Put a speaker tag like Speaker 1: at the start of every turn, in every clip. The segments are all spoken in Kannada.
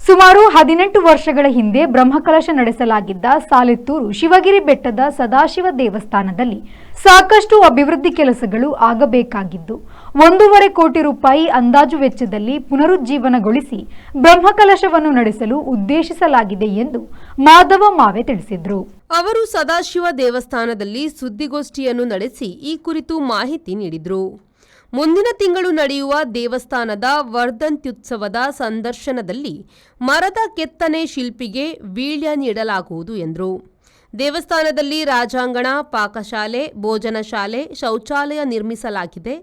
Speaker 1: ಸುಮಾರು 18 ವರ್ಷಗಳ ಹಿಂದೆ ಬ್ರಹ್ಮಕಲಶ ನಡೆಸಲಾಗಿದ್ದ ಸಾಲೆತ್ತೂರು ಶಿವಗಿರಿ ಬೆಟ್ಟದ ಸದಾಶಿವ ದೇವಸ್ಥಾನದಲ್ಲಿ ಸಾಕಷ್ಟು ಅಭಿವೃದ್ಧಿ ಕೆಲಸಗಳು ಆಗಬೇಕಾಗಿದ್ದು 1.5 ಕೋಟಿ ರೂಪಾಯಿ ಅಂದಾಜು ವೆಚ್ಚದಲ್ಲಿ ಪುನರುಜ್ಜೀವನಗೊಳಿಸಿ ಬ್ರಹ್ಮಕಲಶವನ್ನು ನಡೆಸಲು ಉದ್ದೇಶಿಸಲಾಗಿದೆ ಎಂದು ಮಾಧವ ಮಾವೆ ತಿಳಿಸಿದರು.
Speaker 2: ಅವರು ಸದಾಶಿವ ದೇವಸ್ಥಾನದಲ್ಲಿ ಸುದ್ದಿಗೋಷ್ಠಿಯನ್ನು ನಡೆಸಿ ಈ ಕುರಿತು ಮಾಹಿತಿ ನೀಡಿದರು. ಮುಂದಿನ ತಿಂಗಳು ನಡೆಯುವ ದೇವಸ್ಥಾನದ ವರ್ಧಂತ್ಯುತ್ಸವದ ಸಂದರ್ಶನದಲ್ಲಿ ಮರದ ಕೆತ್ತನೆ ಶಿಲ್ಪಿಗೆ ವೀಳ್ಯ ನೀಡಲಾಗುವುದು ಎಂದರು. ದೇವಸ್ಥಾನದಲ್ಲಿ ರಾಜಾಂಗಣ, ಪಾಕಶಾಲೆ, ಭೋಜನ ಶಾಲೆ, ಶೌಚಾಲಯ ನಿರ್ಮಿಸಲಾಗಿದೆ.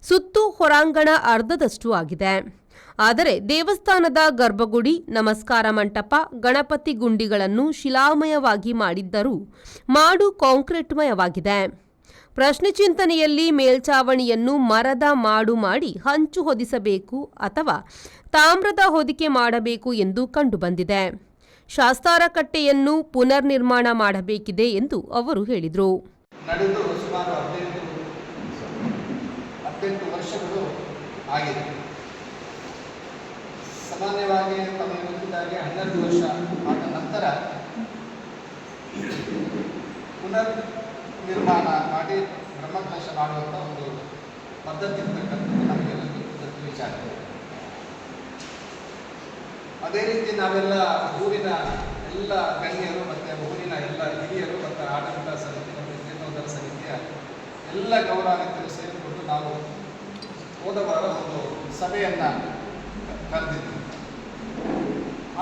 Speaker 2: ಸುತ್ತು ಹೊರಾಂಗಣ ಅರ್ಧದಷ್ಟು ಆಗಿದೆ. ಆದರೆ ದೇವಸ್ಥಾನದ ಗರ್ಭಗುಡಿ, ನಮಸ್ಕಾರ ಮಂಟಪ, ಗಣಪತಿ ಗುಂಡಿಗಳನ್ನು ಶಿಲಾಮಯವಾಗಿ ಮಾಡಿದ್ದರೂ ಮಾಡು ಕಾಂಕ್ರೀಟ್ಮಯವಾಗಿದೆ. ಪ್ರಶ್ನೆ ಚಿಂತನೆಯಲ್ಲಿ ಮೇಲ್ಚಾವಣಿಯನ್ನು ಮರದ ಮಾಡು ಮಾಡಿ ಹಂಚು ಹೊದಿಸಬೇಕು ಅಥವಾ ತಾಮ್ರದ ಹೊದಿಕೆ ಮಾಡಬೇಕು ಎಂದು ಕಂಡುಬಂದಿದೆ. ಶಾಸ್ತಾರ ಕಟ್ಟೆಯನ್ನು ಪುನರ್ ನಿರ್ಮಾಣ ಮಾಡಬೇಕಿದೆ ಎಂದು ಅವರು ಹೇಳಿದರು.
Speaker 3: ನಡೆದು ಸುಮಾರು 18 ವರ್ಷಗಳು ಆಗಿದೆ. ಸಾಮಾನ್ಯವಾಗಿ ತಮಗೆ ಗೊತ್ತಿದ್ದಾಗೆ 12 ವರ್ಷ ಆದ ನಂತರ ಪುನರ್ ನಿರ್ಮಾಣ ಮಾಡಿ ಬ್ರಹ್ಮಕಲಶ ಮಾಡುವಂಥ ಒಂದು ಪದ್ಧತಿ ಇರ್ತಕ್ಕಂಥದ್ದು ನಮಗೆಲ್ಲರಿಗೂ ಗೊತ್ತು ವಿಚಾರ. ಅದೇ ರೀತಿ ನಾವೆಲ್ಲ ಊರಿನ ಎಲ್ಲ ಗಣ್ಯರು ಮತ್ತು ಊರಿನ ಎಲ್ಲ ಹಿರಿಯರು ಮತ್ತು ಆಡಳಿತ ಸಮಿತಿ ಮತ್ತು ಜೀರ್ಣೋದ್ಧಾರ ಸಮಿತಿಯ ಎಲ್ಲ ಗೌರವಾನ್ವಿತರು ಸೇರಿಕೊಂಡು ನಾವು ಹೋದ ವಾರ ಒಂದು ಸಭೆಯನ್ನು ಕರೆದಿದ್ವಿ.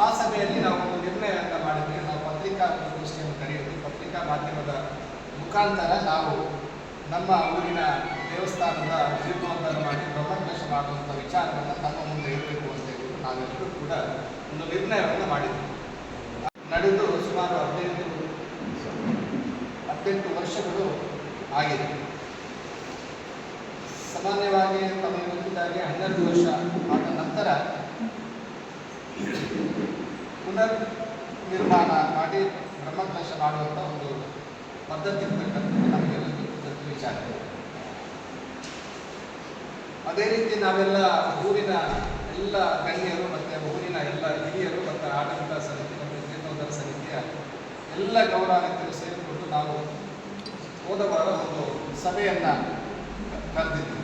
Speaker 3: ಆ ಸಭೆಯಲ್ಲಿ ನಾವು ಒಂದು ನಿರ್ಣಯವನ್ನು ಮಾಡಿದ್ವಿ. ನಾವು ಪತ್ರಿಕಾಗೋಷ್ಠಿಯನ್ನು ಕರೆಯಿದ್ವಿ. ಪತ್ರಿಕಾ ಮಾಧ್ಯಮದ ಮುಖಾಂತರ ನಾವು ನಮ್ಮ ಊರಿನ ದೇವಸ್ಥಾನದ ಜೀರ್ಣೋದ್ಧಾರ ಮಾಡಿ ಬ್ರಹ್ಮಕಲಶ ಮಾಡುವಂಥ ವಿಚಾರವನ್ನು ತಮ್ಮ ಮುಂದೆ ಇರಬೇಕು ಅಂತ ಹೇಳಿ ನಾವೆಲ್ಲರೂ ಕೂಡ ಒಂದು ನಿರ್ಣಯವನ್ನು ಮಾಡಿದ್ವಿ. ನಡೆದು ಸುಮಾರು 18 ವರ್ಷಗಳು ಆಗಿದೆ. ಸಾಮಾನ್ಯವಾಗಿ ತಮಗೆ ಗೊತ್ತಿದ್ದಾಗೆ 12 ವರ್ಷ ಆದ ನಂತರ ಪುನರ್ ನಿರ್ಮಾಣ ಮಾಡಿ ಬ್ರಹ್ಮಕಲಶ ಮಾಡುವಂಥ ಒಂದು ಪದ್ಧತಿ ಇರ್ತಕ್ಕಂಥದ್ದು ನಮಗೆಲ್ಲರಿಗೂ ಗೊತ್ತು ವಿಚಾರ. ಅದೇ ರೀತಿ ನಾವೆಲ್ಲ ಊರಿನ ಎಲ್ಲ ಗಣ್ಯರು ಮತ್ತು ಊರಿನ ಎಲ್ಲ ಹಿರಿಯರು ಮತ್ತು ಆಡಳಿತ ಸಮಿತಿ ಮತ್ತು ಜೀರ್ಣೋದ್ಧಾರ ಸಮಿತಿಯ ಎಲ್ಲ ಗೌರವಾನ್ವಿತರು ಸೇರಿಕೊಂಡು ನಾವು ಹೋದ ವಾರ ಒಂದು ಸಭೆಯನ್ನು ಕರೆದಿದ್ವಿ.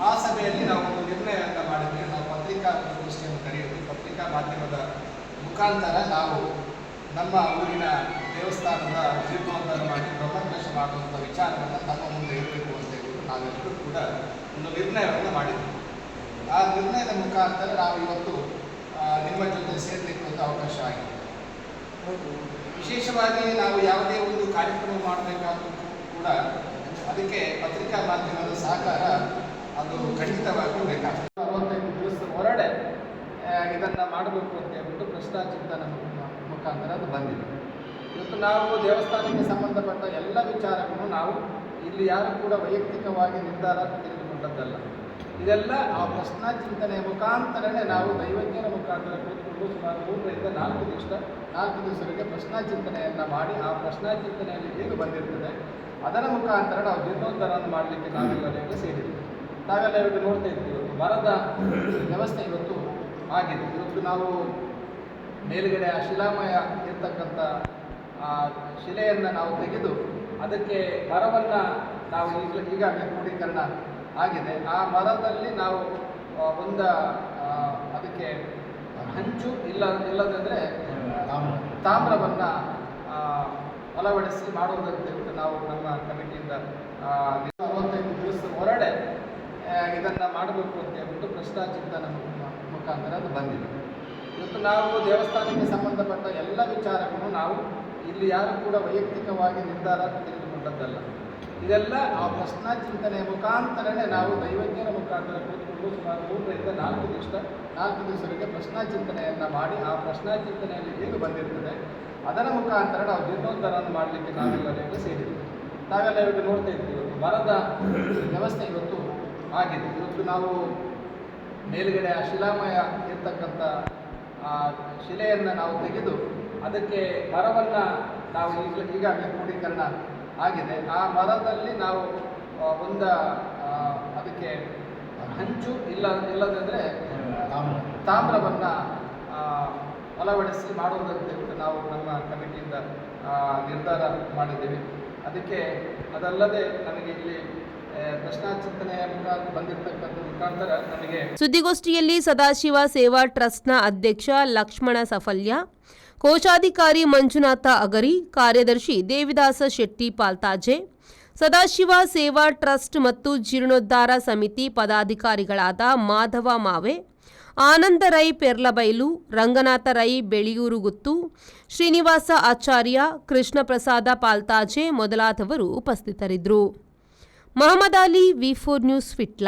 Speaker 3: ಆ ಸಭೆಯಲ್ಲಿ ನಾವು ಒಂದು ನಿರ್ಣಯವನ್ನು ಮಾಡಿದ್ವಿ. ನಾವು ಪತ್ರಿಕಾಗೋಷ್ಠಿಯನ್ನು ಕರೆಯಿದ್ವಿ. ಪತ್ರಿಕಾ ಮಾಧ್ಯಮದ ಮುಖಾಂತರ ನಾವು ನಮ್ಮ ಊರಿನ ದೇವಸ್ಥಾನದ ಜೀರ್ಣೋದ್ಧಾರ ಮಾಡಿ ಬ್ರಹ್ಮಕಲಶ ಮಾಡುವಂಥ ವಿಚಾರವನ್ನು ತಮ್ಮ ಮುಂದೆ ಇರಬೇಕು ಅಂತ ಹೇಳಿ ನಾವೆಲ್ಲರೂ ಕೂಡ ಒಂದು ನಿರ್ಣಯವನ್ನು ಮಾಡಿದ್ವಿ. ಆ ನಿರ್ಣಯದ ಮುಖಾಂತರ ನಾವು ಇವತ್ತು ನಿಮ್ಮ ಜೊತೆ ಸೇರಲಿಕ್ಕೆ ಒಂದು ಅವಕಾಶ ಆಗಿದೆ. ವಿಶೇಷವಾಗಿ ನಾವು ಯಾವುದೇ ಒಂದು ಕಾರ್ಯಕ್ರಮ ಮಾಡಬೇಕಾದ್ರೂ ಕೂಡ ಅದಕ್ಕೆ ಪತ್ರಿಕಾ ಮಾಧ್ಯಮದ ಸಹಕಾರ ಅದು ಖಂಡಿತವಾಗಿಯೂ ಬೇಕಾಗ್ತದೆ. 65 ದಿವಸದ ಹೊರಡೆ ಇದನ್ನು ಮಾಡಬೇಕು ಅಂತ ಹೇಳ್ಬಿಟ್ಟು ಪ್ರಶ್ನಾಚಿಂತನ ಮುಖಾಂತರ ಅದು ಬಂದಿದೆ. ಇವತ್ತು ನಾವು ದೇವಸ್ಥಾನಕ್ಕೆ ಸಂಬಂಧಪಟ್ಟ ಎಲ್ಲ ವಿಚಾರಗಳನ್ನು ನಾವು ಇಲ್ಲಿ ಯಾರು ಕೂಡ ವೈಯಕ್ತಿಕವಾಗಿ ನಿರ್ಧಾರ ತೆಗೆದುಕೊಂಡದ್ದಲ್ಲ. ಇದೆಲ್ಲ ಆ ಪ್ರಶ್ನಾಚಿಂತನೆಯ ಮುಖಾಂತರನೇ ನಾವು ದೈವಜ್ಞರ ಮುಖಾಂತರ ಕೂತ್ಕೊಂಡು ಸುಮಾರು 4 ದಿವಸಗಳಿಗೆ ಪ್ರಶ್ನಾಚಿಂತನೆಯನ್ನು ಮಾಡಿ ಆ ಪ್ರಶ್ನಾಚಿಂತನೆಯಲ್ಲಿ ಏನು ಬಂದಿರ್ತದೆ ಅದರ ಮುಖಾಂತರ ನಾವು ಜೀರ್ಣೋದ್ಧಾರವನ್ನು ಮಾಡಲಿಕ್ಕೆ ನಾವೆಲ್ಲರೂ ಸೇರಿದ್ವಿ. ನಾವೆಲ್ಲ ಇವತ್ತು ನೋಡ್ತಾ ಇದ್ವಿ. ಇವತ್ತು ಮರದ ವ್ಯವಸ್ಥೆ ಇವತ್ತು ಆಗಿದೆ. ಇವತ್ತು ನಾವು ಮೇಲುಗಡೆ ಆ ಶಿಲಾಮಯ ಇರ್ತಕ್ಕಂಥ ಶಿಲೆಯನ್ನು ನಾವು ತೆಗೆದು ಅದಕ್ಕೆ ಮರವನ್ನು ನಾವು ಈಗಾಗಲೇ ಕ್ರೋಢೀಕರಣ ಆಗಿದೆ. ಆ ಮರದಲ್ಲಿ ನಾವು ಒಂದು ಅದಕ್ಕೆ ಹಂಚು ಇಲ್ಲದಂದರೆ ತಾಮ್ರವನ್ನು ಅಳವಡಿಸಿ ಮಾಡುವುದಂತ ಹೇಳ್ಬಿಟ್ಟು ನಾವು ನಮ್ಮ ಕಮಿಟಿಯಿಂದ 65 ದಿವಸದ ಹೊರಡೆ ಇದನ್ನು ಮಾಡಬೇಕು ಅಂತ ಹೇಳ್ಬಿಟ್ಟು ಪ್ರಶ್ನಾಚಿಂತನ ಮುಖಾಂತರ ಅದು ಬಂದಿದೆ. ಇವತ್ತು ನಾವು ದೇವಸ್ಥಾನಕ್ಕೆ ಸಂಬಂಧಪಟ್ಟ ಎಲ್ಲ ವಿಚಾರಗಳನ್ನು ನಾವು ಇಲ್ಲಿ ಯಾರು ಕೂಡ ವೈಯಕ್ತಿಕವಾಗಿ ನಿರ್ಧಾರ ತೆಗೆದುಕೊಂಡದ್ದಲ್ಲ. ಇದೆಲ್ಲ ಆ ಪ್ರಶ್ನಾಚಿಂತನೆಯ ಮುಖಾಂತರನೇ ನಾವು ದೈವಜ್ಞರ ಮುಖಾಂತರ ಕೂತ್ಕೊಂಡು ಸುಮಾರು 4 ದಿವಸಗಳಿಗೆ ಪ್ರಶ್ನಾಚಿಂತನೆಯನ್ನು ಮಾಡಿ ಆ ಪ್ರಶ್ನಾಚಿಂತನೆಯಲ್ಲಿ ಏನು ಬಂದಿರ್ತದೆ ಅದರ ಮುಖಾಂತರ ನಾವು ಜೀರ್ಣೋದ್ಧಾರವನ್ನು ಮಾಡಲಿಕ್ಕೆ ನಾವೆಲ್ಲರೂ ಸೇರಿದ್ವಿ. ನಾವೆಲ್ಲ ಇವತ್ತು ನೋಡ್ತಾ ಇದ್ವಿ. ಇವತ್ತು ಮರದ ವ್ಯವಸ್ಥೆ ಇವತ್ತು ಆಗಿದೆ. ಇವತ್ತು ನಾವು ಮೇಲುಗಡೆ ಆ ಶಿಲಾಮಯ ಇರ್ತಕ್ಕಂಥ ಶಿಲೆಯನ್ನು ನಾವು ತೆಗೆದು ಅದಕ್ಕೆ ಮರವನ್ನು ನಾವು ಈಗಾಗಲೇ ಕ್ರೋಢೀಕರಣ ಆಗಿದೆ. ಆ ಮರದಲ್ಲಿ ನಾವು ಒಂದು ಅದಕ್ಕೆ ಹಂಚು ಇಲ್ಲದಂದರೆ ತಾಮ್ರವನ್ನು ಅಳವಡಿಸಿ ಮಾಡುವುದಂತೆ ನಾವು ನಮ್ಮ ಕಮಿಟಿಯಿಂದ ನಿರ್ಧಾರ ಮಾಡಿದ್ದೇವೆ. ಅದಕ್ಕೆ ಅದಲ್ಲದೆ ನಮಗೆ ಇಲ್ಲಿ ಪ್ರಶ್ನಾಚಿಂತನೆಯ ಬಂದಿರತಕ್ಕಂಥ ಮುಖಾಂತರ ನಮಗೆ
Speaker 2: ಸುದ್ದಿಗೋಷ್ಠಿಯಲ್ಲಿ ಸದಾಶಿವ ಸೇವಾ ಟ್ರಸ್ಟ್ನ ಅಧ್ಯಕ್ಷ ಲಕ್ಷ್ಮಣ ಸಫಲ್ಯ, ಕೋಶಾಧಿಕಾರಿ ಮಂಜುನಾಥ ಅಗರಿ, ಕಾರ್ಯದರ್ಶಿ ದೇವಿದಾಸ ಶೆಟ್ಟಿ ಪಾಲ್ತಾಜೆ, ಸದಾಶಿವ ಸೇವಾ ಟ್ರಸ್ಟ್ ಮತ್ತು ಜೀರ್ಣೋದ್ಧಾರ ಸಮಿತಿ ಪದಾಧಿಕಾರಿಗಳಾದ ಮಾಧವ ಮಾವೆ, ಆನಂದ ರೈ ಪೆರ್ಲಬೈಲು, ರಂಗನಾಥ ರೈ ಬೆಳೆಯೂರುಗುತ್ತು, ಶ್ರೀನಿವಾಸ ಆಚಾರ್ಯ, ಕೃಷ್ಣ ಪ್ರಸಾದ ಪಾಲ್ತಾಜೆ ಮೊದಲಾದವರು ಉಪಸ್ಥಿತರಿದ್ದರು. ಮಹಮ್ಮದ್ ಅಲಿ, ವಿ4 ನ್ಯೂಸ್, ವಿಟ್ಲ.